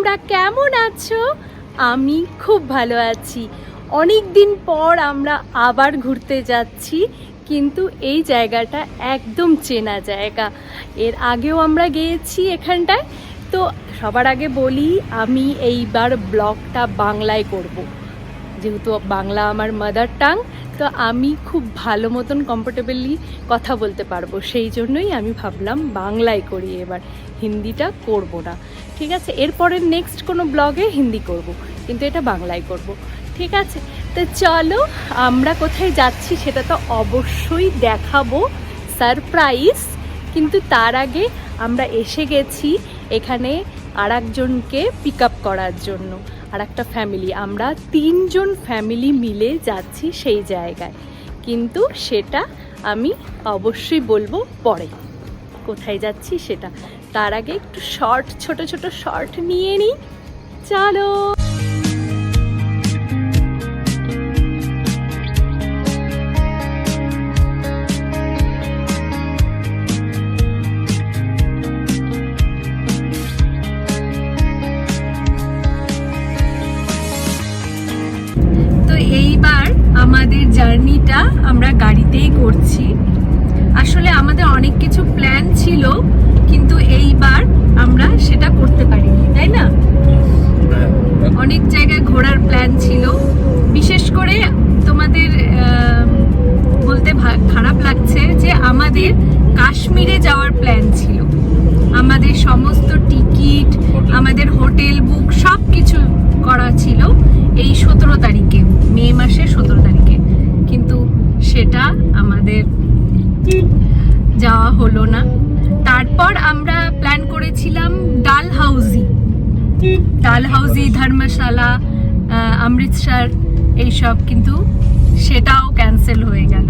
তোমরা কেমন আছো? আমি খুব ভালো আছি। অনেক দিন পর আমরা আবার ঘুরতে যাচ্ছি, কিন্তু এই জায়গাটা একদম চেনা জায়গা। এর আগেও আমরা গিয়েছি এখানটায়। তো সবার আগে বলি, আমি এইবার ব্লগটা বাংলায় করব, যেহেতু বাংলা আমার মাদার টাং। তো আমি খুব ভালো মতন কমফোর্টেবলি কথা বলতে পারবো, সেই জন্যই আমি ভাবলাম বাংলায় করি এবার, হিন্দিটা করব না। ঠিক আছে, এরপরের নেক্সট কোনো ব্লগে হিন্দি করব, কিন্তু এটা বাংলায় করব। ঠিক আছে, তো চলো আমরা কোথায় যাচ্ছি সেটা তো অবশ্যই দেখাবো, সারপ্রাইজ। কিন্তু তার আগে আমরা এসে গেছি এখানে আর একজনকে পিক আপ করার জন্য, আর একটা ফ্যামিলি। আমরা 3 জন ফ্যামিলি মিলে যাচ্ছি সেই জায়গায়, কিন্তু সেটা আমি অবশ্যই বলবো পরে কোথায় যাচ্ছি সেটা। তার আগে একটু ছোট ছোট শর্ট নিয়ে নিই, চলো। এইবার আমাদের জার্নিটা আমরা গাড়িতেই করছি। আসলে আমাদের অনেক কিছু প্ল্যান ছিল, কিন্তু এইবার আমরা সেটা করতে পারিনি, তাই না? অনেক জায়গায় ঘোরার প্ল্যান ছিল। বিশেষ করে তোমাদের বলতে খারাপ লাগছে যে আমাদের কাশ্মীরে যাওয়ার প্ল্যান ছিল। আমাদের সমস্ত টিকিট, আমাদের হোটেল বুক সব কিছু করা ছিল এই 17 তারিখে, মে মাসের 17 তারিখে, কিন্তু সেটা আমাদের যাওয়া হলো না। তারপর আমরা প্ল্যান করেছিলাম ডালহাউজি, ধর্মশালা, অমৃতসর এইসব, কিন্তু সেটাও ক্যান্সেল হয়ে গেল।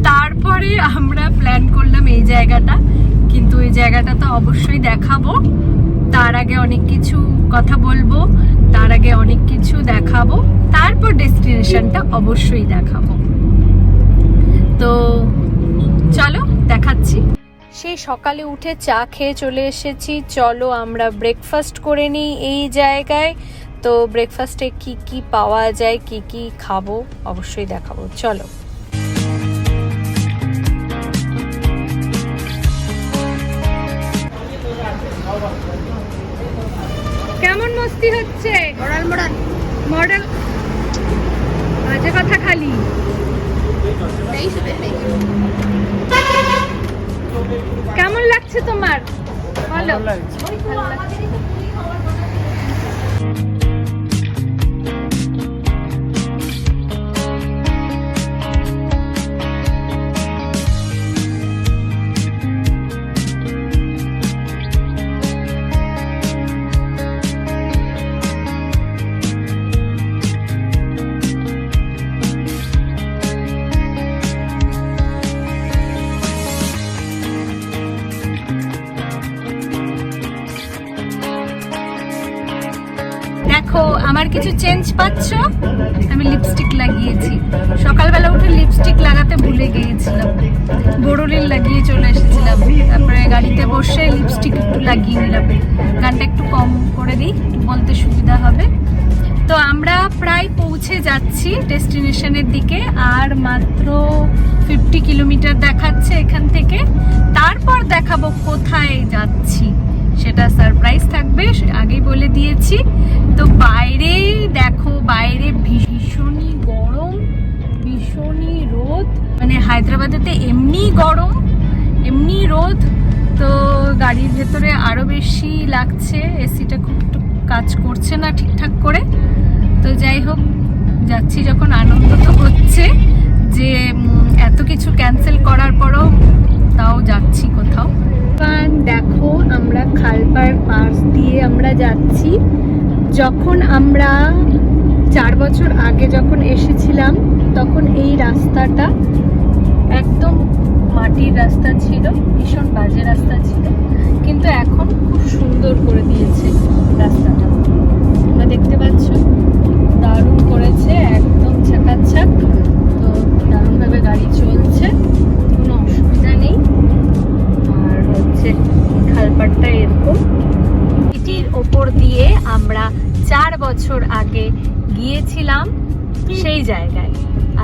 তারপরে আমরা প্ল্যান করলাম এই জায়গাটা, কিন্তু এই জায়গাটা তো অবশ্যই দেখাবো। তার আগে অনেক কিছু কথা বলবো, তার আগে অনেক কিছু দেখাবো, তারপর ডেস্টিনেশনটা অবশ্যই দেখাবো। তো চলো দেখাচ্ছি। সেই সকালে উঠে চা খেয়ে চলে এসেছি। চলো আমরা ব্রেকফাস্ট করে নিই এই জায়গায়। তো ব্রেকফাস্টে কি কি পাওয়া যায়, কি কি খাবো অবশ্যই দেখাবো, চলো। কেমন মস্তি হচ্ছে? মডেল বাজে কথা খালি। কেমন লাগছে তোমার বলো? দেখো আমার কিছু চেঞ্জ পাচ্ছ, আমি লিপস্টিক লাগিয়েছি। সকালবেলা উঠে লিপস্টিক লাগাতে ভুলে গিয়েছিলাম, বোরোলিন লাগিয়ে চলে এসেছিলাম। তারপরে গাড়িতে বসে লিপস্টিক একটু লাগিয়ে নিলাম। গানটা একটু কম করে দিই, একটু বলতে সুবিধা হবে। তো আমরা প্রায় পৌঁছে যাচ্ছি ডেস্টিনেশনের দিকে, আর মাত্র 50 কিলোমিটার দেখাচ্ছে এখান থেকে। তারপর দেখাবো কোথায় যাচ্ছি, সেটা সারপ্রাইজ থাকবে, আগেই বলে দিয়েছি। তো বাইরে দেখো, বাইরে ভীষণই গরম, ভীষণই রোদ। মানে হায়দ্রাবাদেতে এমনি গরম, এমনি রোদ, তো গাড়ির ভেতরে আরো বেশি লাগছে। এসিটা খুব একটু কাজ করছে না ঠিকঠাক করে। তো যাই হোক, যাচ্ছি যখন আনন্দ তো হচ্ছে যে এত কিছু ক্যান্সেল করার পরও তাও যাচ্ছি কোথাও। দেখো আমরা খালপাড় পাশ দিয়ে আমরা যাচ্ছি। যখন আমরা 4 বছর আগে যখন এসেছিলাম, তখন এই রাস্তাটা একদম মাটির রাস্তা ছিল, ভীষণ বাজে রাস্তা ছিল, কিন্তু এখন খুব সুন্দর করে দিয়েছে রাস্তাটা। তোমরা দেখতে পাচ্ছ, দারুণ করেছে, একদম চাকাচাক। তো দারুণভাবে গাড়ি চলছে, কোনো অসুবিধা নেই। আর হচ্ছে খালপাড়টা এরকম। আগে গিয়েছিলাম সেই জায়গায়।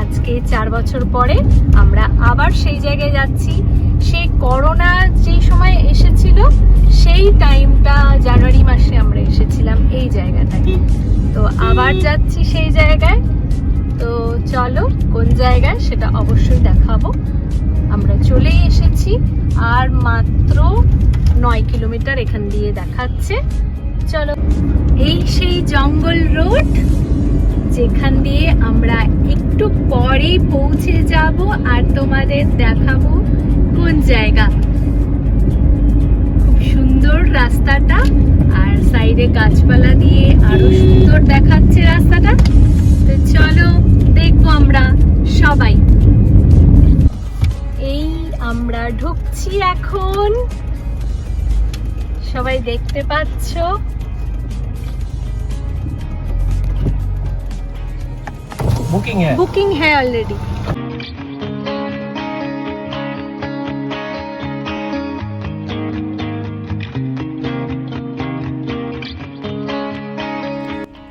আজকে 4 বছর পরে আমরা আবার সেই জায়গায় যাচ্ছি। সেই করোনা যেই সময় এসেছিল সেই টাইমটা জানুয়ারি মাসে আমরা এসেছিলাম এই জায়গাটায়। তো আবার যাচ্ছি সেই জায়গায়। তো চলো কোন জায়গায় সেটা অবশ্যই দেখাবো। আমরা চলেই এসেছি, আর মাত্র 9 কিলোমিটার এখান দিয়ে দেখাচ্ছে। চলো, এই সেই জঙ্গল রোড যেখান দিয়ে আমরা একটু পরেই পৌঁছে যাব, আর তোমাদের দেখাবো কোন জায়গা। খুব সুন্দর রাস্তাটা, আর সাইডে গাছপালা দিয়ে আরো সুন্দর দেখাচ্ছে রাস্তাটা। তো চলো দেখবো আমরা সবাই। এই আমরা ঢুকছি এখন, সবাই দেখতে পাচ্ছ। बुकिंग है ऑलरेडी।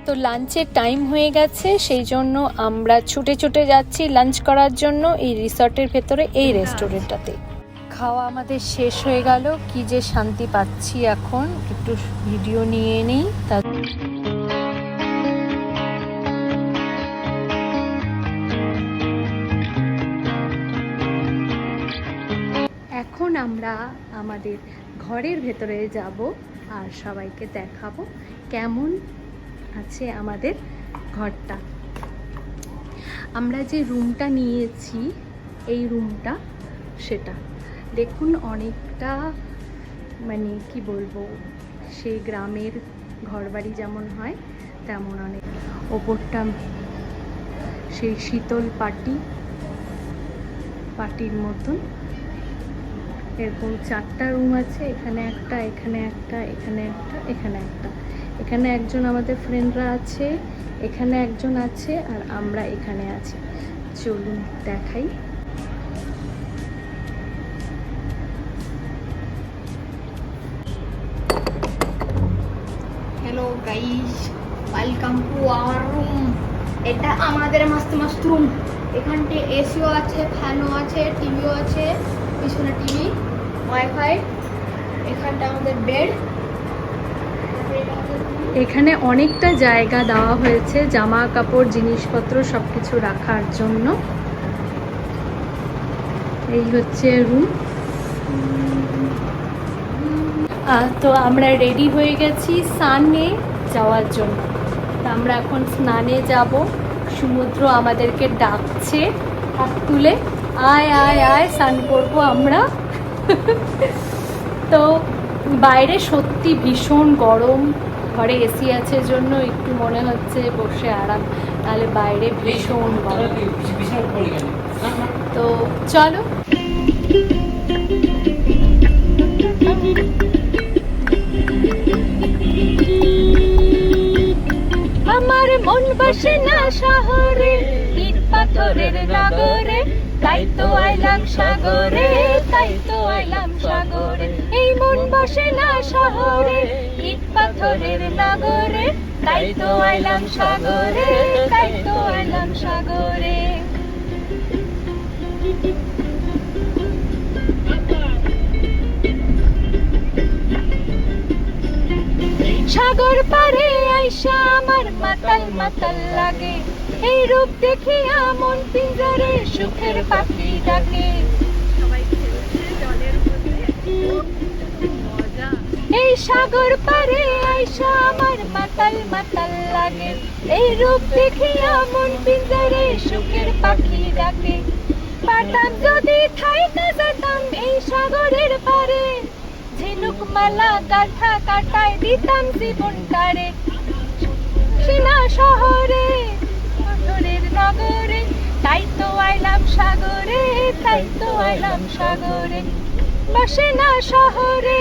তো লাঞ্চের টাইম হয়ে গেছে, সেই জন্য আমরা ছুটে ছুটে যাচ্ছি লাঞ্চ করার জন্য এই রিসর্টের ভেতরে এই রেস্টুরেন্টটাতে। খাওয়া আমাদের শেষ হয়ে গেল, কি যে শান্তি পাচ্ছি এখন। একটু ভিডিও নিয়ে নেই। এখন আমরা আমাদের ঘরের ভেতরে যাব আর সবাইকে দেখাবো কেমন আছে আমাদের ঘরটা। আমরা যে রুমটা নিয়েছি, এই রুমটা সেটা দেখুন, অনেকটা মানে কি বলবো, সেই গ্রামের ঘরবাড়ি যেমন হয় তেমন অনেক। ওপরটা সেই শীতল পাটির মতন। এরকম 4টা রুম আছে, এখানে একটা, এখানে একটা, এখানে একটা, এখানে একটা। এখানে একজন আমাদের ফ্রেন্ডরা আছে, এখানে একজন আছে, আর আমরা এখানে আছি। চলুন দেখাই। Hello guys, welcome to our room. এটা আমাদের মস্ত মস্ত রুম। এখানটা এসিও আছে, ফ্যানও আছে, টিভিও আছে, পিছনে টিভি, ওয়াইফাই। এখানটা আমাদের বেড। এখানে অনেকটা জায়গা দেওয়া হয়েছে জামা কাপড় জিনিসপত্র সবকিছু রাখার জন্য। এই হচ্ছে রুম। তো আমরা রেডি হয়ে গেছি স্নানে যাওয়ার জন্য। তো আমরা এখন স্নানে যাব। সমুদ্র আমাদেরকে ডাকছে হাত তুলে, আয় আয় আয় স্নান করবো আমরা। তো বাইরে সত্যি ভীষণ গরম, ঘরে এসি আছে জন্য একটু মনে হচ্ছে বসে আরাম, তাহলে বাইরে ভীষণ গরম। তো চলো। আমার মন বসে না শহরে, ইট পাথরের নগরে, তাই তো আইলাম সাগরে, তাই তো আইলাম সাগরে। এই মন বসে না শহরে, ইট পাথরের নগরে, তাই তো আইলাম সাগরে, তাই তো আইলাম সাগরে। সাগর পারে আইসা আমার মাতাল মাতাল লাগে, এই রূপ দেখিয়া মন পিঞ্জরে সুখের পাখি ডাকে। এই সাগর পারে আইসা আমার মাতাল মাতাল লাগে, এই রূপ দেখিয়া মন পিঞ্জরে সুখের পাখি ডাকে। পারতাম যদি থাইকা যেতাম এই সাগরের পারে, ঝিনুক মালা গাথা কাটায় দিতাম জীবনটারে। সিনা শহরে পাথরের নগরে, তাই তো আইলাম সাগরে, তাই তো আইলাম সাগরে। বসে না শহরে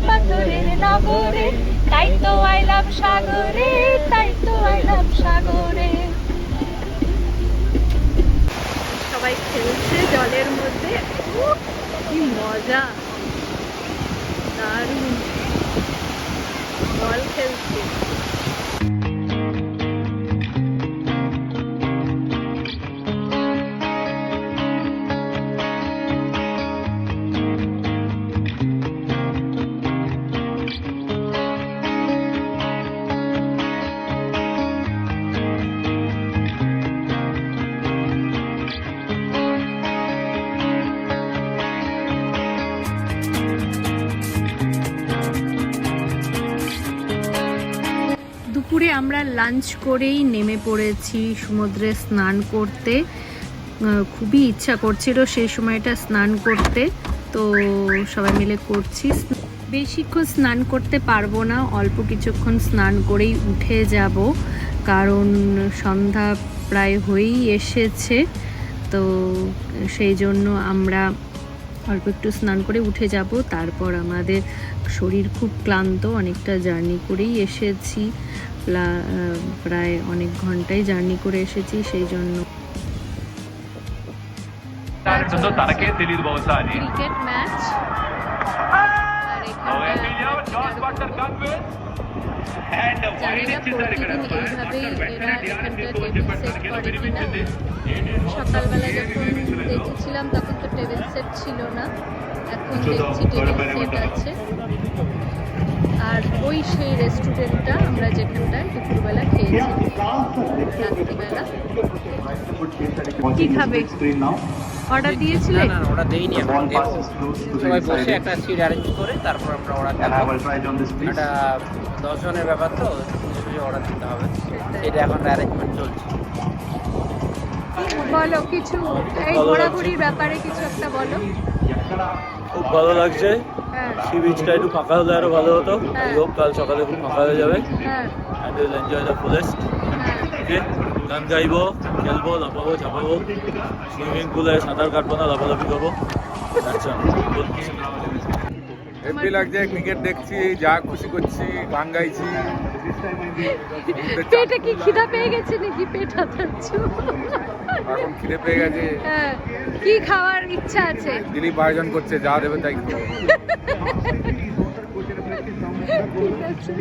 পাথরের নগরে, তাই তো আইলাম সাগরে, তাই তো আইলাম সাগরে। সবাই খেলছে জলের মধ্যে, কি মজা, দারুণ বল খেলছে। আমরা লাঞ্চ করেই নেমে পড়েছি সমুদ্রে স্নান করতে। খুবই ইচ্ছা করছিল সেই সময়টা স্নান করতে, তো সবাই মিলে করছি। বেশিক্ষণ স্নান করতে পারবো না, অল্প কিছুক্ষণ স্নান করেই উঠে যাব, কারণ সন্ধ্যা প্রায় হয়েই এসেছে। তো সেই জন্য আমরা অল্প একটু স্নান করে উঠে যাব। তারপর আমাদের শরীর খুব ক্লান্ত, অনেকটা জার্নি করেই এসেছি, প্রায় অনেক ঘন্টাই জার্নি করে এসেছি, সেই জন্য ক্রিকেট ম্যাচ। সকালবেলা যখন দেখেছিলাম তখন তো টেবিল সেট ছিল না, এখন দেখছি টেবিল সেট আছে। আর ওই সেই রেস্টুরেন্টটা আমরা যেখানটায় দুপুরবেলা খেয়েছি, রাত্রিবেলা। কি খাবে? অর্ডার দিয়েছিলে? না ওটা দেইনি, এখন দেব। সবাই বসে একটা সিট অ্যারেঞ্জ করে তারপর আমরা অর্ডার দেবো। এটা 10 জনের ব্যাপার, তো অর্ডার দিতে হবে, এটা এখন অ্যারেঞ্জমেন্ট চলছে। বলো কিছু, এই ঘোরাঘুরির ব্যাপারে কিছু একটা বলো। খুব ভালো লাগছে, হ্যাঁ সি বিচটা একটু ফাঁকা হলে আরো ভালো হতো। আই হোপ কাল সকালে খুব ফাঁকা হয়ে যাবে। হ্যাঁ and will enjoy the fullest. Okay, গান গাইবো, খেলবো, লাফাবো, ঝাপাবো, সুইমিং পুলে সাঁতার কাটবো না, লাফালাফি করবো। আচ্ছা, হেভি লাগছে, ক্রিকেট দেখছি, যা খুশি করছি, গান গাইছি। পেটে কি খিদা পেয়ে গেছে নাকি? পেট হাতাচ্ছ? এখন খিদে পেয়ে গেছে, হ্যাঁ, কি খাওয়ার ইচ্ছা আছে? দিলীপ আয়োজন করছে, যা দেবে তাই খাবো। ঠিক আছে।